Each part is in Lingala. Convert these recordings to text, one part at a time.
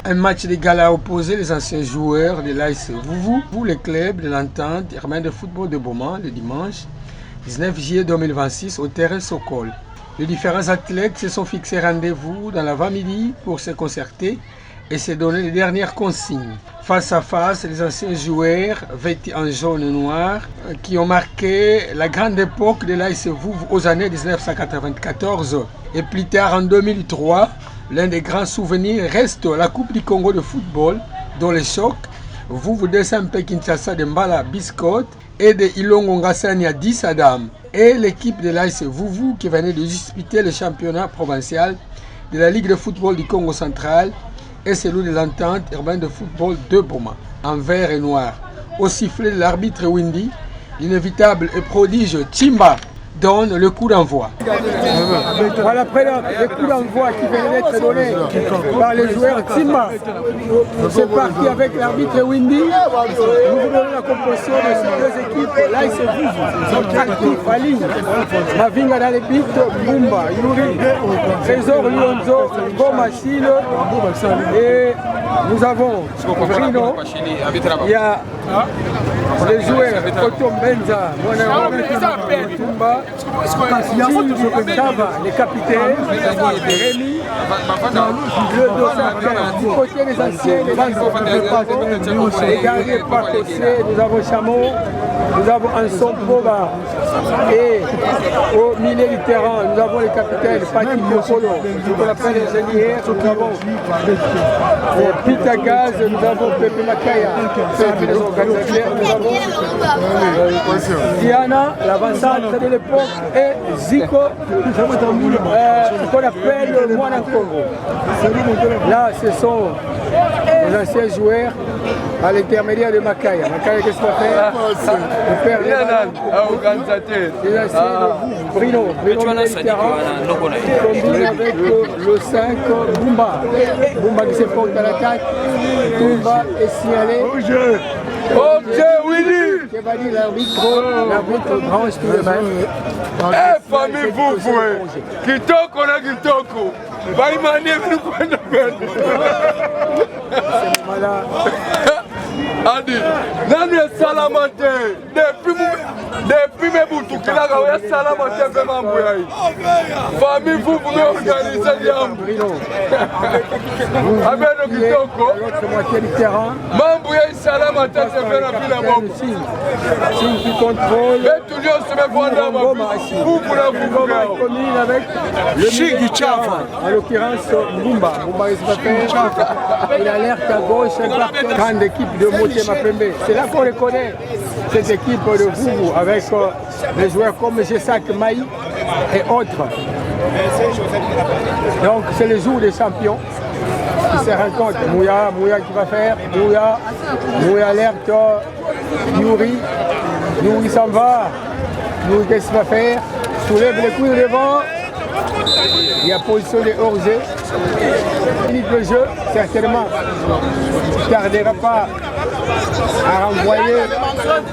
Un match de gala opposé les anciens joueurs de l'AS Vouvou pour le club de l'Entente urbaine de football de Beaumont le dimanche 19 juillet 2026 au terrain Sokol. Les différents athlètes se sont fixés rendez-vous dans l'avant-midi pour se concerter et se donner les dernières consignes. Face à face, les anciens joueurs vêtus en jaune et noir qui ont marqué la grande époque de l'AS Vouvou aux années 1994 et plus tard en 2003. L'un des grands souvenirs reste la Coupe du Congo de football, dont le choc Vouvou SMP Kinshasa de Mbala Biscotte et de Ilongo Ngassani à 10 Adam, et l'équipe de l'AS Vouvou qui venait de disputer le championnat provincial de la Ligue de football du Congo central et celui de l'Entente urbaine de football de Beaumont, en vert et noir. Au sifflet de l'arbitre Windy, l'inévitable et prodige Chimba donne le coup d'envoi. Voilà après le coup d'envoi qui vient d'être donné par les joueurs Timba. C'est parti avec l'arbitre Windy. Nous vous donnons la composition de ces deux équipes. Là, ils se bougent. Actifs à ligne. Mavinga dans les buts, Bumba, Yuri, Trésor, Lyonzo, Bomachine. Et nous avons Brino. Il y a les joueurs Koto Benza, Tumba, Sava, les capitaines, Rémi, le dossard du côté des anciens, les gardiens pas cossés, nous avons Chamon, nous avons Anson Boba, et au milieu du terrain, nous avons les capitaines Patrick Polo, qu'on appelle ingénieur, nous avons Pita Gaz, nous avons Pepe Makaya, Pepe les organisateurs, nous avons Diana, l'avant-centre de l'époque, et Zico, qu'on appelle Mwana Congo. Là, ce sont les anciens joueurs à l'intermédiaire de Makaya. Makaya, qu'est-ce qu'on fait? Le père les anciens de Brino. Brino combine avec le 5 Bumba. Bumba qui se porte à l'attaque. Tumba est signalé. Ok, Willy! Qui va dire l'arbitre branche tout le même. Eh, famille Vouvou, Kitoko na Kitoko. Baimane venu kwenda mbele. C'est moment-là. Adi, nani ya salama te? Depuis mebutu kilaka ya salama te pe mambo ya hii. Famille Vouvou me organise jambo. Abeno Kitoko. L'autre moitié du terrain. Mambo ya salama te se fait na bila mambo. Signe qui contrôle. Mais tout le monde se met voir dans ma Vouvou na Vouvou. Commune avec le Chigi Chafa. En l'occurrence, Mbumba. Mbumba il alerte à gauche, grande équipe de Motema Pembe. C'est là qu'on reconnaît cette équipe de Vouvou avec des joueurs comme Jessak Maï et autres. Donc c'est le jour des champions qui se rencontrent. Mouya qui va faire, Mouya alerte, Yuri s'en va, Yuri qu'est-ce qu'il va faire, soulève les couilles devant. Il y a position de hors-jeu. Le jeu, certainement, ne tardera pas à renvoyer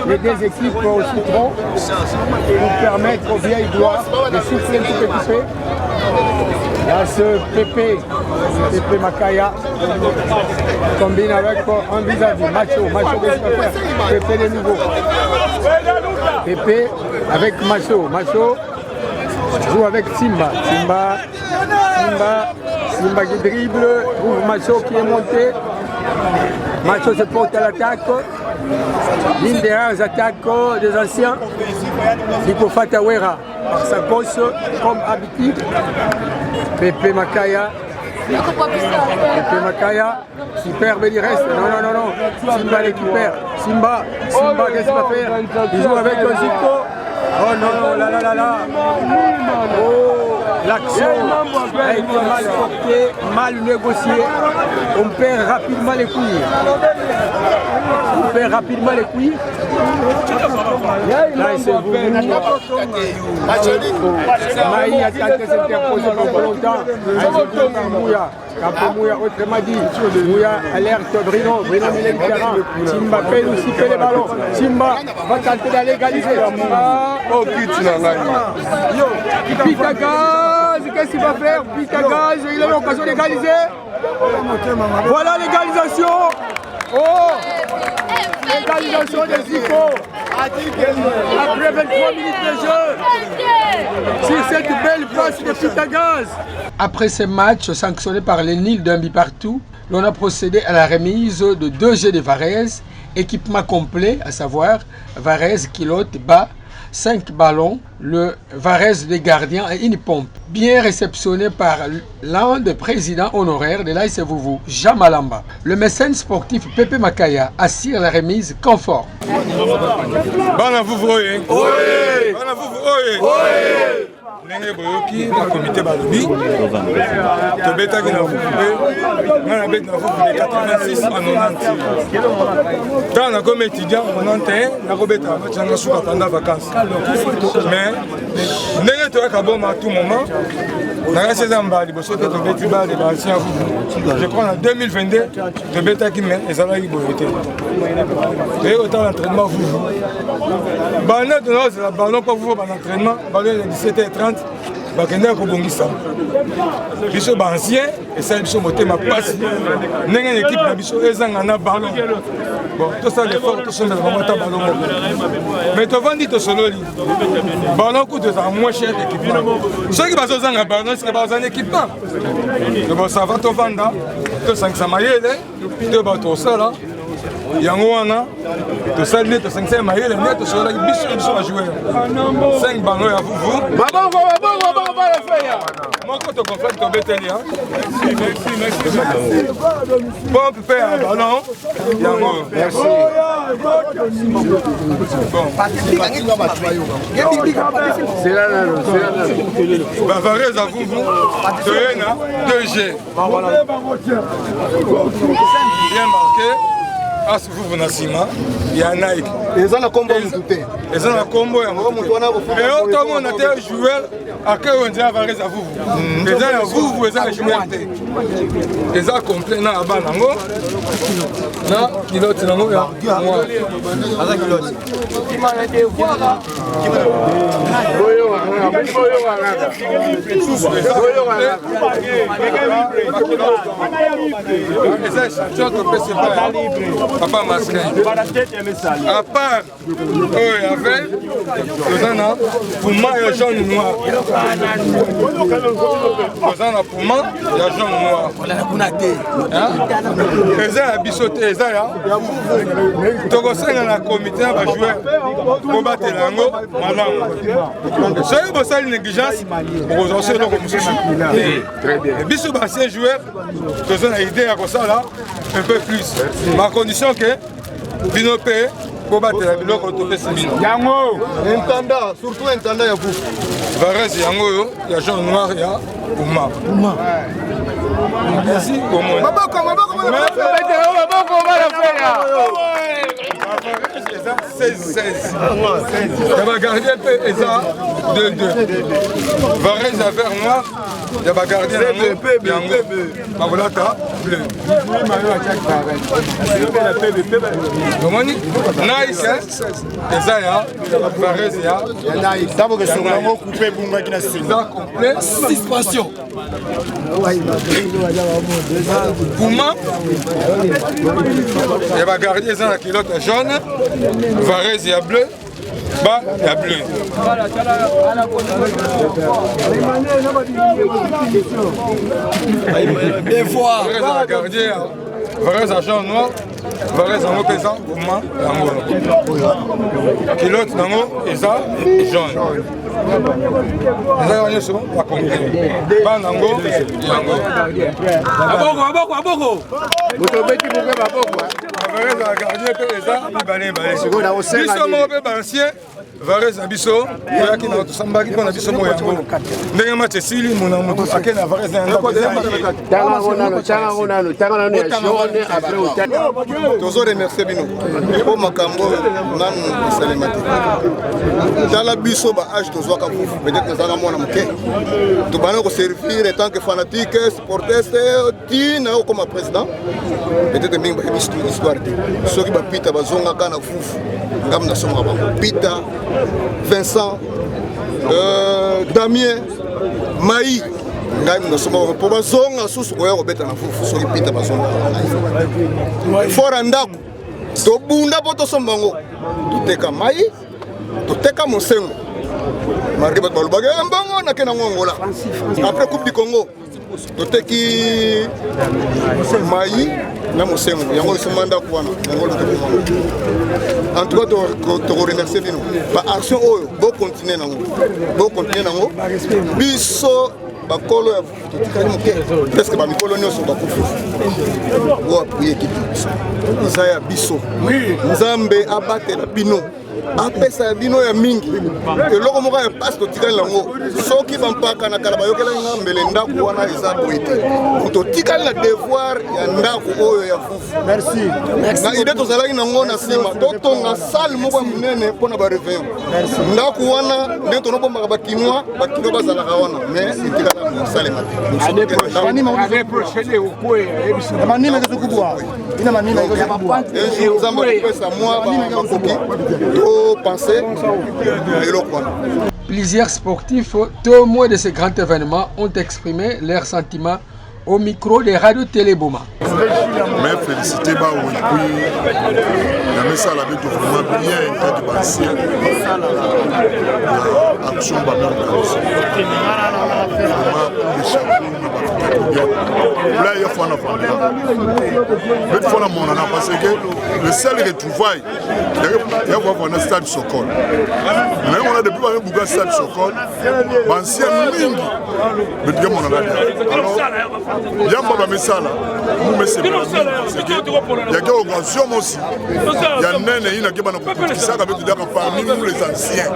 les deux équipes au citron pour permettre aux vieilles gloires de souffler un petit peu. Là, ce Pepe Makaya combine avec un vis-à-vis, Macho qu'est-ce qu'il va faire? Pepe de nouveau. Pepe avec Macho joue avec Simba qui dribble, ouvre Macho qui est monté. Macho se porte à l'attaque. L'une des rares attaques des anciens. Nico Fatawera par sa gauche comme habitude. Pepe Makaya. Superbe il reste. Non. Simba récupère. Simba qu'est-ce qu'il va faire? Il joue avec un Zico. Oh non, là. Oh, l'action a été mal portée, mal négociée. On perd rapidement les couilles. Là, c'est vous. Maï a tenté de s'interposer pour longtemps. Mouya, autrement dit, Mouya alerte Brino milieu du terrain. Simba fait aussi les ballons. Simba va tenter d'aller égaliser. Pita Gaz, qu'est-ce qu'il va faire? Pita Gaz, il a l'occasion d'égaliser. Voilà l'égalisation. Oh, l'égalisation des Zico. Après 23 minutes de jeu. Sur cette belle passe de Pitagaz. Après ces matchs sanctionnés par les Nils d'un but partout, l'on a procédé à la remise de 2 jets de Varese, équipement complet, à savoir Varese, Kilote, bas, 5 ballons, le Varese des gardiens et une pompe. Bien réceptionné par l'un des présidents honoraires de l'AS Vuvu, Jean Malamba. Le mécène sportif Pepe Makaya assure la remise conforme. Bana Vuvu oye. Bana Vuvu oye. Ndenge boyoki na comité balobi tobetaki na Vuvu nga na beti na Vuvu de 86 à 90 ntango nakomi étudiant 91 nakobeta match nanga suka pendant vacances mais ndenge toyaka boma à tout moment nakasi eza mbala liboso te tobeti bale baancien Vuvu je crois na 2022 tobetaki mais ezalaki boye te eye otala entraînement Vuvu bana tonazela ballon mpo Vuvu banentraînement ballon ya 17h30 bakendaka kobongisa biso baancien esali biso motema pasi ndenge na équipe na biso ezanga na ballon bon tosala l'effort tosombela bango ata ballon moko mais tovandi tosololi ballon kutu ezala moins cher équipement soki bazozanga ballon sike bazana équipement bon ça va tovanda tosangisa mayele to bato osala yango wana tosali nde tosangisa mayele nde tosololaki biso bajoueur 5 ballon ya Vuvu moko tokonfaki tobeteli pompe mpe ya ballon yango Varese à Vuvu toye na 2G bien marqué as Vuvu na nsima ya Nike eza na kombo yango otomona te joueur akei oyo nzela Varese à Vuvu eza ya Vuvu eza ya joueur te eza complet na aba nango na kilote nango ya mwa eza champion topesi papa masquin à part oyo yave toza na puma ya jaune noir toza na puma ya jaune noir eza ya biso te eza ya tokosenga na komite ya bajoueur kobatela yango malamu soki bosali négligence okozwa so eloko mosusu biso bancien joueur toza na idée ya kosala un peu plus ma condition ke bino mpe kobatela biloko topesi bino yango intanda surtout intanda ya Vuvu Varese yango oyo ya jaune noir ya puma merci komona maboko eza 16-16 ya bagardien mpe eza 2-2 Varese ya vert noir ya bagardien yango bakolata bleu omoni Nike eza ya Varese ya eza complet suspension Puma ya bagardien eza na kilote jaune Varese ya bleu bas ya bleu des fois Varese à jaune noir Varese yango mpe eza Puma yango kilote nango eza jaune eza nyonso bakomplet bana yango aboko motobeti moke baboko Varese ya gardien mpe eza mibale biso moko mpe bancien Varese na biso oyaki na tosambaki mpo na biso mo yango ndenge match esili mona moto ake na Varese tozo remercie bino po makambo nanu esalema te tala biso ba age tozwaka Vuvu peut-être nazalaka mwana moke tobanda koservir en tant que fanatique sportiste tina okoma président peut-être mingi bayebi histoire te soki bapita bazongaka na Vuvu ngam nasomaka bango Pita Vincent Damien Maï ngai nasomba po bazonga susu koya kobeta na fufu soki pita bazonga fora ndako tobunda po tosomba ngo toteka mai toteka mosengo marke bato balobaka mbongo nake nango Angola après coupe du Congo toteki mai na mosengo yango esomba ndako wana Angola en tout cas tokoremercie bino baaction oyo bokontinue nango biso bakolo ya totikali moke presque bamikolo nyonso bakufi oapuye ekipe eza ya biso nzambe abatela bino apesa ya bino ya mingi eloko moko ya mpasi totikali yango soki bampaka na kala bayokelaki nga mbele ndako wana eza boye te totikali na devoir ya ndako oyo ya fufu na ide tozalaki nango na nsima totonga sale moko ya monene mpona bareveillon ndako wana ndenge tonobombaka bakinois bazalaka wana mais etikala mosalema te nzambe akopesa mwa bakoki penser Plusieurs sportifs, témoins de ce grand événement, ont exprimé leurs sentiments au micro des radios Téléboma. Mais félicité bah oui, la messe à la bête vraiment bien quand tu passes action bah aussi. Vraiment les chapeaux là il faut en avoir. Mais faut en avoir parce que le seul retrouvaille il y a voir un stade Sokol. Mais on a depuis un bouga stade Sokol, ancien mingi. Mais tu on a alors yamba ba mesala mu mesala il y a que occasion aussi il y a nene ina ke bana ko ça avec des parmi nous les anciens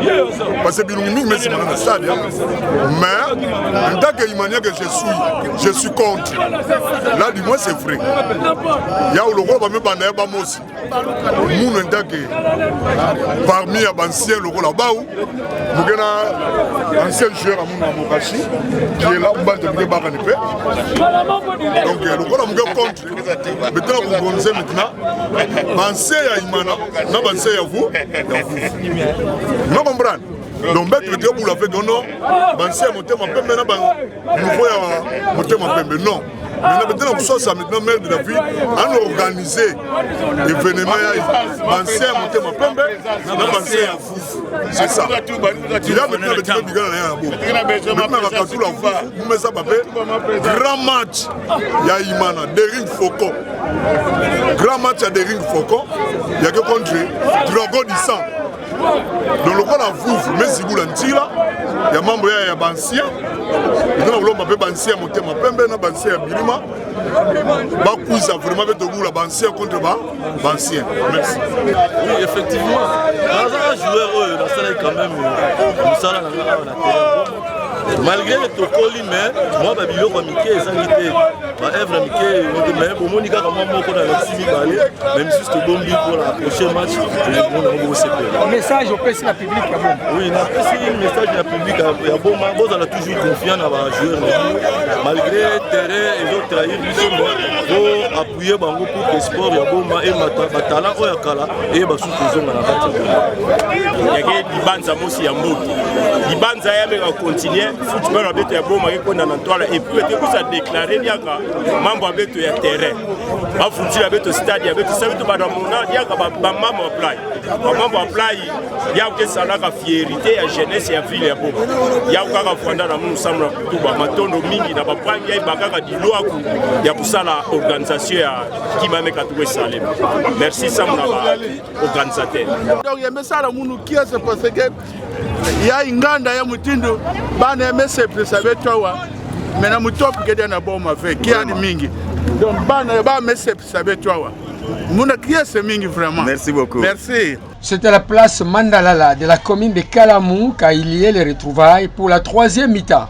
parce que bilungi mais c'est dans le stade mais en tant que imania que je suis contre là du moins c'est vrai il y a le roi ba me bana ba mosi mu en tant que parmi les anciens le roi là-bas mu gena ancien joueur à mon Mokashi qui est là pour battre le Baranipé. Donc le roi est contre. Maintenant vous connaissez maintenant. Pensez à Imana, non pensez à vous. Non comprendre. Donc bête le pour la fait non. Pensez à monter ma pembe na nouveau ya monter ma pembe non. Maintenant vous ça maintenant maire de la ville à organiser événement pensez à monter ma pembe non pensez à vous. C'est ça. Il y a maintenant le petit bigala na yabo. Maintenant la tout la vous met ça papé. Grand match il y a Imana Dering Foko. Grand match à Dering Foko. Il y a que contre Drogo du sang. Donc le roi la vous mais si vous l'entira il y a membre ya Bansia. Nous voulons m'appeler Bansia monter ma pembe na Bansia Bilima. Ba kuisa vraiment avec de vous la Bansia contre Bansia. Merci. Oui effectivement. Un joueur dans ça quand même ça là malgré le tokoli mais moi babilo kwa mike ezangité ba Evra mike mais bon monika comme moi ko na simi balé même juste bombi pour la prochaine match on va se Message au PC la public à bon. Oui, na PC message à public à bon bon on a toujours confiance dans ba joueur malgré terrain et autres trahir pour appuyer bango pour que sport ya bon et ba talent o ya kala et ba sous na kati ya dibanza mosi ya mboki dibanza ya me continuer football abeto ya boma ke kona na toile et puis te kusa déclarer yaka mambo abeto ya terrain ba football abeto stade abeto ça beto ba mona yaka ba mambo apply ba mambo apply ya ke sala ka fierté ya jeunesse ya ville ya boma ya ka fanda na munu samra tu ba matondo mingi na ba prangi ya bakaka diloaku ya kusala organisation ya kimameka tuwe salem merci samna ba organisateur donc ya mesala munu kia se parce que ya inganda ya mutindo bana MSP sabetwa mena mutopi kede na boma fe kia ni mingi donc bana ba MSP sabetwa muna kia se mingi vraiment. Merci beaucoup. Merci. C'était la place Mandalala de la commune de Kalamou qu'a il y a les retrouvailles pour la troisième mi-temps.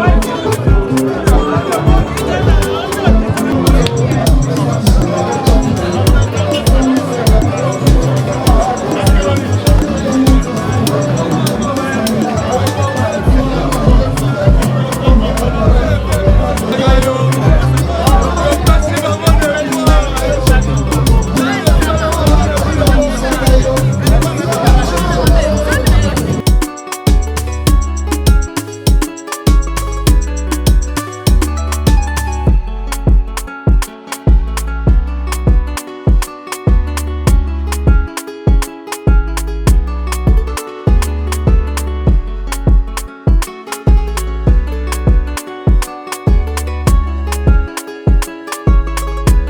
Merci.